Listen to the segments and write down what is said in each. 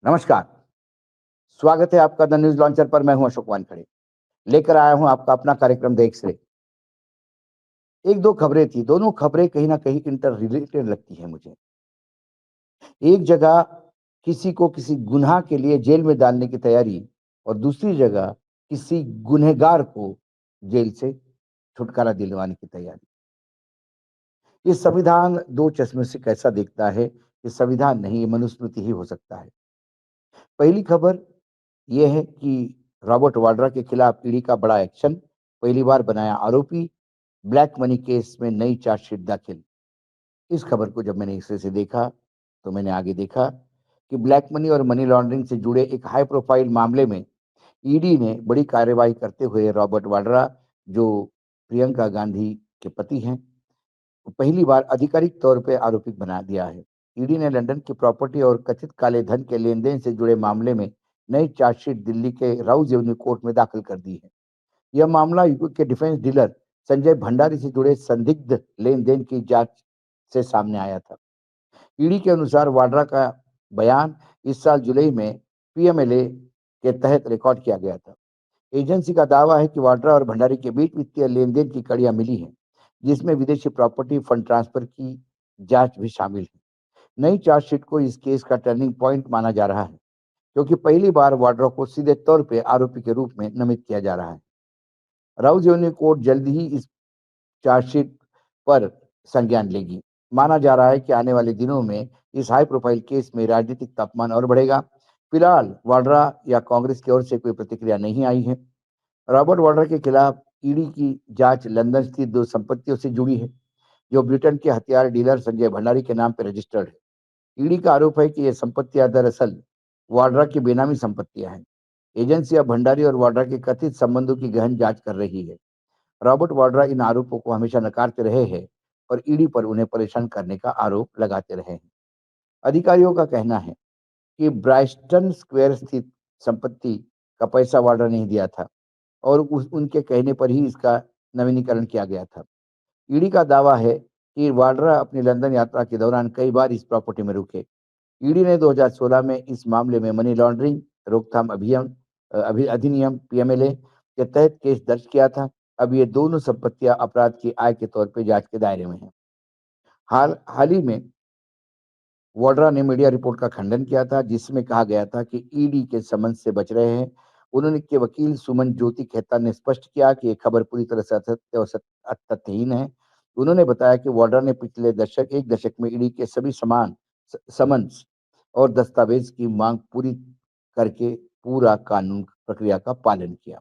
नमस्कार, स्वागत है आपका द न्यूज़ लॉन्चर पर। मैं हूं अशोक वानखड़े। लेकर आया हूं आपका अपना कार्यक्रम द एक्स-रे। 1-2 खबरें थी, दोनों खबरें कहीं न कहीं इंटर रिलेटेड लगती हैं मुझे। एक जगह किसी को किसी गुनाह के लिए जेल में डालने की तैयारी और दूसरी जगह किसी गुनहगार को जेल से छुटकारा दिलवाने की तैयारी। ये संविधान 2 चश्मे से कैसा दिखता है? ये संविधान नहीं, ये मनुस्मृति ही हो सकता है। पहली खबर ये है कि रॉबर्ट वाड्रा के खिलाफ ईडी का बड़ा एक्शन, पहली बार बनाया आरोपी, ब्लैक मनी केस में नई चार्जशीट दाखिल। इस खबर को जब मैंने इस तरह से देखा, तो मैंने आगे देखा कि ब्लैक मनी और मनी लॉन्ड्रिंग से जुड़े एक हाई प्रोफाइल मामले में ईडी ने बड़ी कार्रवाई करते हुए रॉबर्ट वाड्रा, जो प्रियंका गांधी के पति हैं, पहली बार आधिकारिक तौर पे आरोपी बना दिया है। ईडी ने लंदन की प्रॉपर्टी और कथित काले धन के लेन-देन से जुड़े मामले में नई चार्जशीट दिल्ली के राउज एवेन्यू कोर्ट में दाखिल कर दी है। यह मामला यूपी के डिफेंस डीलर संजय भंडारी से जुड़े संदिग्ध लेन-देन की जांच से सामने आया था। ईडी के अनुसार वाड्रा का बयान इस साल जुलाई में पीएमएलए के तहत रिकॉर्ड किया गया था। एजेंसी का दावा है कि वाड्रा और भंडारी के बीच वित्तीय लेन-देन की कड़ियां मिली हैं, जिसमें विदेशी प्रॉपर्टी फंड ट्रांसफर की जांच भी शामिल है। नई चार्जशीट को इस केस का टर्निंग पॉइंट माना जा रहा है, क्योंकि पहली बार वाड्रा को सीधे तौर पे आरोपी के रूप में नमित किया जा रहा है। राउज एवेन्यू कोर्ट जल्द ही इस चार्जशीट पर संज्ञान लेगी। माना जा रहा है कि आने वाले दिनों में इस हाई प्रोफाइल केस में राजनीतिक तापमान और बढ़ेगा। फिलहाल वाड्रा या कांग्रेस की ओर से कोई प्रतिक्रिया नहीं आई है। रॉबर्ट वाड्रा के खिलाफ ईडी की जांच लंदन स्थित 2 संपत्तियों से जुड़ी है, जो ब्रिटेन के हथियार डीलर संजय भंडारी के नाम पर रजिस्टर्ड है। ईडी का आरोप है कि ये संपत्तियां दरअसल वाड्रा की बेनामी संपत्तियां हैं। एजेंसी अब भंडारी और वाड्रा के कथित संबंधों की गहन जांच कर रही है। रॉबर्ट वाड्रा इन आरोपों को हमेशा नकारते रहे हैं और ईडी पर उन्हें परेशान करने का आरोप लगाते रहे हैं। अधिकारियों का कहना है कि ब्राइस्टन स्क्वायर स्थित संपत्ति का पैसा वाड्रा ने ही दिया था और उनके कहने पर ही इसका नवीनीकरण किया गया था। ईडी का दावा है कि वाड्रा अपनी लंदन यात्रा के दौरान कई बार इस प्रॉपर्टी में रुके। ईडी ने 2016 में इस मामले में मनी लॉन्ड्रिंग रोकथाम अधिनियम पीएमएलए के तहत केस दर्ज किया था। अब ये दोनों संपत्तियां अपराध की आय के तौर पे जांच के दायरे में हैं। हाल ही में वाड्रा ने मीडिया रिपोर्ट का खंडन किया था, जिसमें कहा गया था कि ईडी के समन से बच रहे हैं। उन्होंने के वकील सुमन ज्योति खेतान ने स्पष्ट किया कि ये खबर पूरी तरह से असत्य और तथ्यहीन है। उन्होंने बताया कि वाड्रा ने पिछले एक दशक में ईडी के सभी समन्स और दस्तावेज की मांग पूरी करके पूरा कानून प्रक्रिया का पालन किया।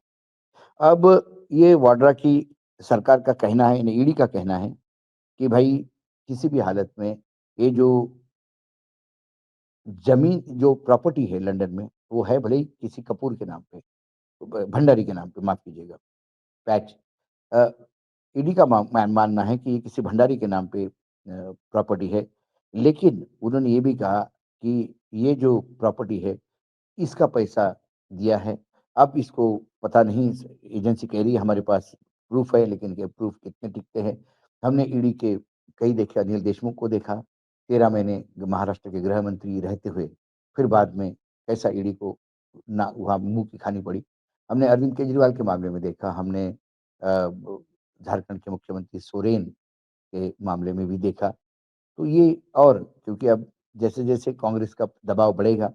अब ये वाड्रा की सरकार का कहना है, ईडी का कहना है कि भाई किसी भी हालत में ये जो ज़मीन जो प्रॉपर्टी है लंदन में, वो है भले ही किसी कपूर के नाम पे, भंडारी के नाम पे, माफ़ कीजिएगा, पैच। अ, ईडी का मानना है कि ये किसी भंडारी के नाम पे प्रॉपर्टी है। लेकिन उन्होंने ये भी कहा कि ये जो प्रॉपर्टी है, इसका पैसा दिया है। अब इसको पता नहीं, एजेंसी कह रही है हमारे पास प्रूफ़ है, लेकिन ये प्रूफ़ कितने टिकते हैं। हमने ईडी के कई देखे, अनिल देशमुख को देखा, 13 महीने महाराष्ट्र के गृह मंत्री रहते हुए, फिर बाद में कैसा ईडी को ना वहाँ मुँह की खानी पड़ी। हमने अरविंद केजरीवाल के मामले में देखा, हमने ब झारखंड के मुख्यमंत्री सोरेन के मामले में भी देखा। तो ये और क्योंकि अब जैसे-जैसे कांग्रेस का दबाव बढ़ेगा,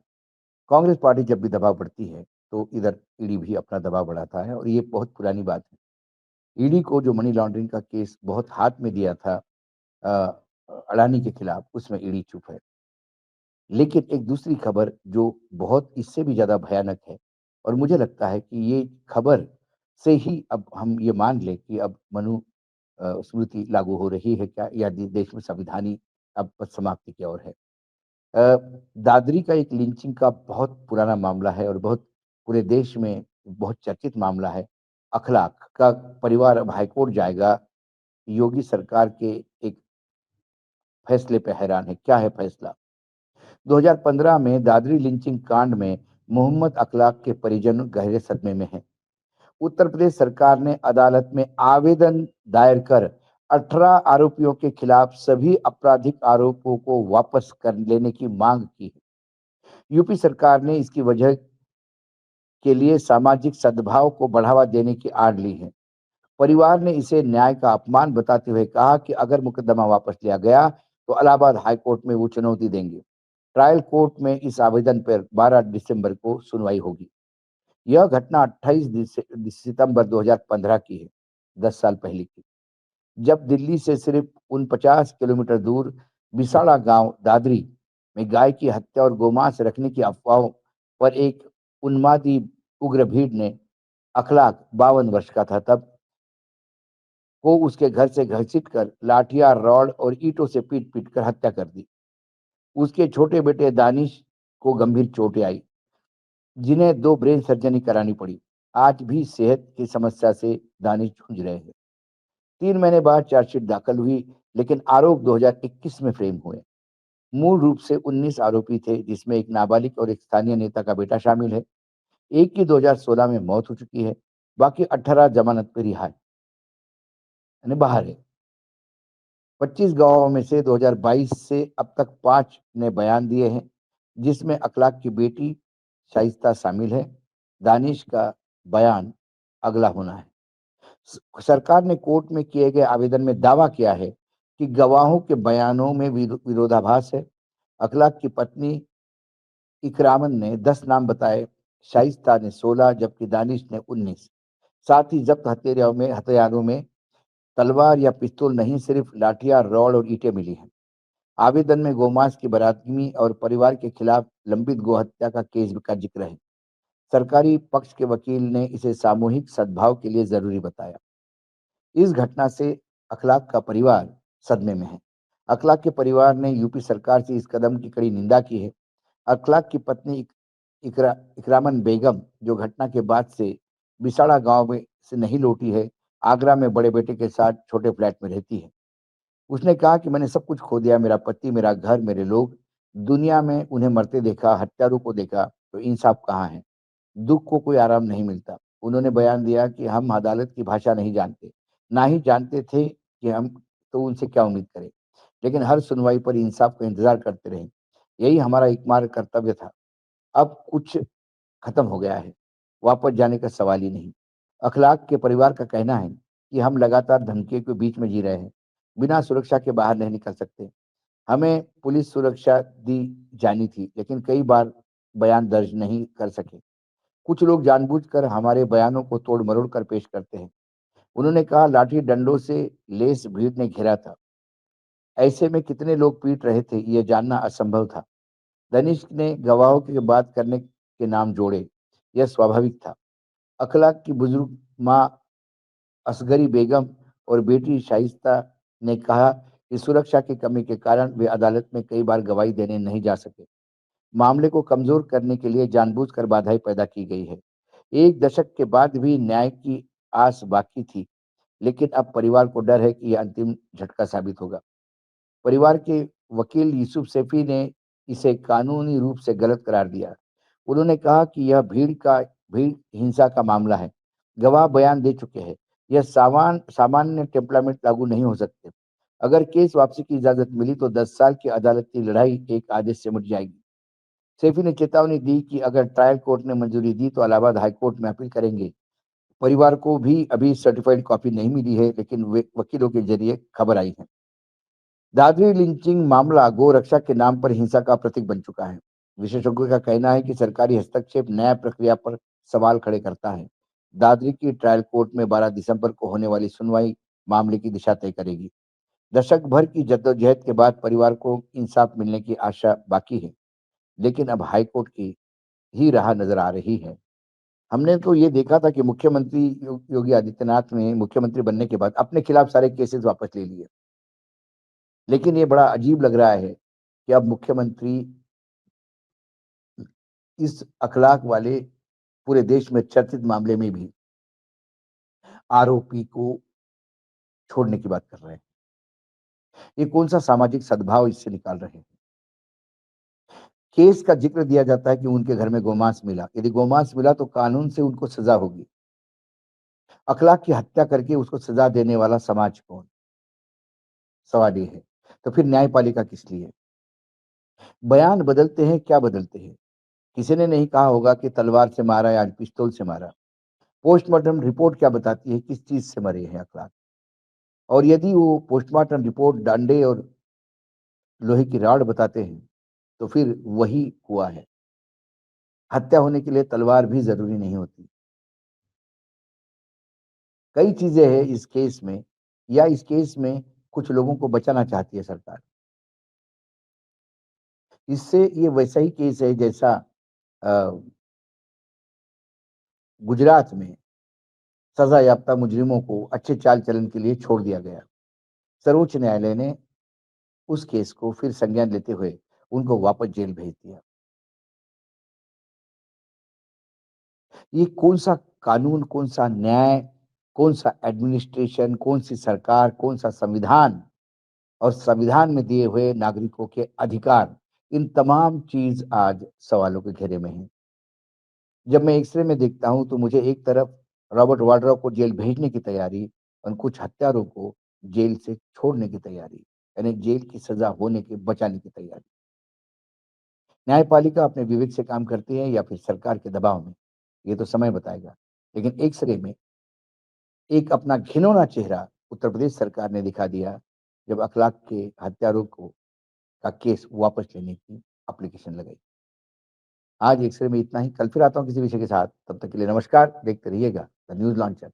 कांग्रेस पार्टी जब भी दबाव बढ़ती है, तो इधर ईडी भी अपना दबाव बढ़ाता है और ये बहुत पुरानी बात है। ईडी को जो मनी लॉन्ड्रिंग का केस बहुत हाथ में दिया था अडानी के खिलाफ, उसमें ईडी चुप है। लेकिन एक दूसरी खबर जो बहुत इससे भी ज़्यादा भयानक है और मुझे लगता है कि ये खबर से ही अब हम ये मान लें कि अब स्मृति लागू हो रही है क्या, या देश में संविधान अब पद समाप्ति की ओर है। दादरी का एक लिंचिंग का बहुत पुराना मामला है और बहुत पूरे देश में बहुत चर्चित मामला है। अखलाक का परिवार अब हाईकोर्ट जाएगा। योगी सरकार के एक फैसले पे हैरान है। क्या है फैसला? 2015 में दादरी लिंचिंग कांड में मोहम्मद अखलाक के परिजन गहरे सदमे में हैं। उत्तर प्रदेश सरकार ने अदालत में आवेदन दायर कर 18 आरोपियों के खिलाफ सभी आपराधिक आरोपों को वापस कर लेने की मांग की है। यूपी सरकार ने इसकी वजह के लिए सामाजिक सद्भाव को बढ़ावा देने की आड़ ली है। परिवार ने इसे न्याय का अपमान बताते हुए कहा कि अगर मुकदमा वापस लिया गया तो इलाहाबाद हाई कोर्ट में वो चुनौती देंगे। ट्रायल कोर्ट में इस आवेदन पर 12 दिसंबर को सुनवाई होगी। यह घटना 28 सितंबर 2015 की है, 10 साल पहले की, जब दिल्ली से सिर्फ 49 किलोमीटर दूर बिसाड़ा गांव दादरी में गाय की हत्या और गोमांस रखने की अफवाहों पर एक उन्मादी उग्र भीड़ ने, अखलाक 52 वर्ष का था तब, को उसके घर से घसीट कर लाठियां, रॉड और ईंटों से पीट-पीट कर हत्या कर दी। उसके छोटे बेटे दानिश को गंभीर चोटें आई, जिन्हें 2 ब्रेन सर्जरी करानी पड़ी। आज भी सेहत की समस्या से दानिश जूझ रहे हैं। 3 महीने बाद चार्जशीट दाखिल हुई, लेकिन आरोप 2021 में फ्रेम हुए। मूल रूप से 19 आरोपी थे, जिसमें एक नाबालिग और एक स्थानीय नेता का बेटा शामिल है। एक की 2016 में मौत हो चुकी है, बाकी 18 जमानत पर रिहा है, यानी बाहर है। 25 गवाहों में से 2022 से अब तक 5 ने बयान दिए हैं, जिसमें अखलाक की बेटी शाइस्ता शामिल है। दानिश का बयान अगला होना है। सरकार ने कोर्ट में किए गए आवेदन में दावा किया है कि गवाहों के बयानों में विरोधाभास है। अखलाक की पत्नी इकरामन ने 10 नाम बताए, शाइस्ता ने 16 जबकि दानिश ने 19। साथ ही जब्त हथियारों में तलवार या पिस्तौल नहीं, सिर्फ लाठियां, रॉड और ईंटें मिली हैं। आवेदन में गोमांस की बरामदगी और परिवार के खिलाफ लंबित गोहत्या का केस का जिक्र है। सरकारी पक्ष के वकील ने इसे सामूहिक सद्भाव के लिए जरूरी बताया। इस घटना से अखलाक का परिवार सदमे में है। अखलाक के परिवार ने यूपी सरकार से इस कदम की कड़ी निंदा की है। अखलाक की पत्नी इकरामन बेगम, जो घटना के बाद से बिसाड़ा गांव में से नहीं लौटी है, आगरा में बड़े बेटे के साथ छोटे फ्लैट में रहती है। उसने कहा कि मैंने सब कुछ खो दिया, मेरा पति, मेरा घर, मेरे लोग। दुनिया में उन्हें मरते देखा, हत्यारों को देखा, तो इंसाफ कहाँ है? दुख को कोई आराम नहीं मिलता। उन्होंने बयान दिया कि हम अदालत की भाषा नहीं जानते, ना ही जानते थे कि हम तो उनसे क्या उम्मीद करें। लेकिन हर सुनवाई पर इंसाफ का इंतजार करते रहे। यही हमारा एकमात्र कर्तव्य था। अब कुछ खत्म हो गया है, वापस जाने का सवाल ही नहीं। अखलाक के परिवार का कहना है कि हम लगातार धमकियों के बीच में जी रहे हैं, बिना सुरक्षा के बाहर नहीं निकल सकते। हमें पुलिस सुरक्षा दी जानी थी, लेकिन कई बार बयान दर्ज नहीं कर सके। कुछ लोग जानबूझकर हमारे बयानों को तोड़ मरोड़ कर पेश करते हैं। उन्होंने कहा, लाठी डंडों से लेस भीड़ ने घेरा था। ऐसे में कितने लोग पीट रहे थे, यह जानना असंभव था। दनिश ने गवाहों की बात करने के नाम जोड़े, यह स्वाभाविक था। अखलाक की बुजुर्ग माँ असगरी बेगम और बेटी शाइस्ता ने कहा कि सुरक्षा की कमी के कारण वे अदालत में कई बार गवाही देने नहीं जा सके। मामले को कमजोर करने के लिए जानबूझकर बाधाएं पैदा की गई है। एक दशक के बाद भी न्याय की आस बाकी थी, लेकिन अब परिवार को डर है कि यह अंतिम झटका साबित होगा। परिवार के वकील यूसुफ सैफी ने इसे कानूनी रूप से गलत करार दिया। उन्होंने कहा कि यह भीड़ हिंसा का मामला है। गवाह बयान दे चुके हैं। यह सामान्य टेम्परामेंट लागू नहीं हो सकते। अगर केस वापसी की इजाजत मिली तो 10 साल की अदालत की लड़ाई एक आदेश से मिट जाएगी। सैफी ने चेतावनी दी कि अगर ट्रायल कोर्ट ने मंजूरी दी तो इलाहाबाद हाई कोर्ट में अपील करेंगे। परिवार को भी अभी सर्टिफाइड कॉपी नहीं मिली है, लेकिन वे वकीलों के जरिए खबर आई है। दादरी लिंचिंग मामला गौ रक्षा के नाम पर हिंसा का प्रतीक बन चुका है। विशेषज्ञों का कहना है कि सरकारी हस्तक्षेप न्याय प्रक्रिया पर सवाल खड़े करता है। दादरी की ट्रायल कोर्ट में 12 दिसंबर को होने वाली सुनवाई मामले की दिशा तय करेगी। दशक भर की जद्दोजहद के बाद परिवार को इंसाफ मिलने की आशा बाकी है, लेकिन अब हाईकोर्ट की ही राह नजर आ रही है। हमने तो ये देखा था कि मुख्यमंत्री योगी आदित्यनाथ ने मुख्यमंत्री बनने के बाद अपने खिलाफ सारे केसेस वापस ले लिए। लेकिन ये बड़ा अजीब लग रहा है कि अब मुख्यमंत्री इस अखलाक वाले पूरे देश में चर्चित मामले में भी आरोपी को छोड़ने की बात कर रहे हैं। ये कौन सा सामाजिक सद्भाव इससे निकाल रहे हैं? केस का जिक्र दिया जाता है कि उनके घर में गोमांस मिला। यदि गोमांस मिला तो कानून से उनको सजा होगी। अखलाक की हत्या करके उसको सजा देने वाला समाज कौन? सवाल ये है। तो फिर न्यायपालिका किस लिए? बयान बदलते हैं, क्या बदलते हैं? किसी ने नहीं कहा होगा कि तलवार से मारा या आज पिस्तौल से मारा। पोस्टमार्टम रिपोर्ट क्या बताती है, किस चीज़ से मरे हैं अखलाक। और यदि वो पोस्टमार्टम रिपोर्ट डंडे और लोहे की रॉड बताते हैं, तो फिर वही हुआ है। हत्या होने के लिए तलवार भी ज़रूरी नहीं होती। कई चीज़ें हैं इस केस में, या इस केस में कुछ लोगों को बचाना चाहती है सरकार। इससे ये वैसा ही केस है जैसा अ, गुजरात में सज़ा याफ्ता मुजरिमों को अच्छे चाल-चलन के लिए छोड़ दिया गया। सर्वोच्च न्यायालय ने उस केस को फिर संज्ञान लेते हुए उनको वापस जेल भेज दिया। ये कौन-सा कानून, कौन-सा न्याय, कौन-सा एडमिनिस्ट्रेशन, कौन-सी सरकार, कौन-सा संविधान और संविधान में दिए हुए नागरिकों के अधिकार, इन तमाम चीज़ आज सवालों के घेरे में हैं। जब मैं एक्स-रे में देखता हूँ तो मुझे एक तरफ रॉबर्ट वाड्रा को जेल भेजने की तैयारी और कुछ हत्यारों को जेल से छोड़ने की तैयारी, यानी जेल की सज़ा होने के बचाने की तैयारी। न्यायपालिका अपने विवेक से काम करती है या फिर सरकार के दबाव में, ये तो समय बताएगा। लेकिन एक्स-रे में एक अपना घिनौना चेहरा उत्तर प्रदेश सरकार ने दिखा दिया, जब अखलाक के हत्यारों को का केस वापस लेने की एप्लीकेशन लगाई। आज एक्स-रे में इतना ही, कल फिर आता हूँ किसी विषय के साथ, तब तक के लिए नमस्कार, देखते रहिएगा द न्यूज़ लॉन्चर।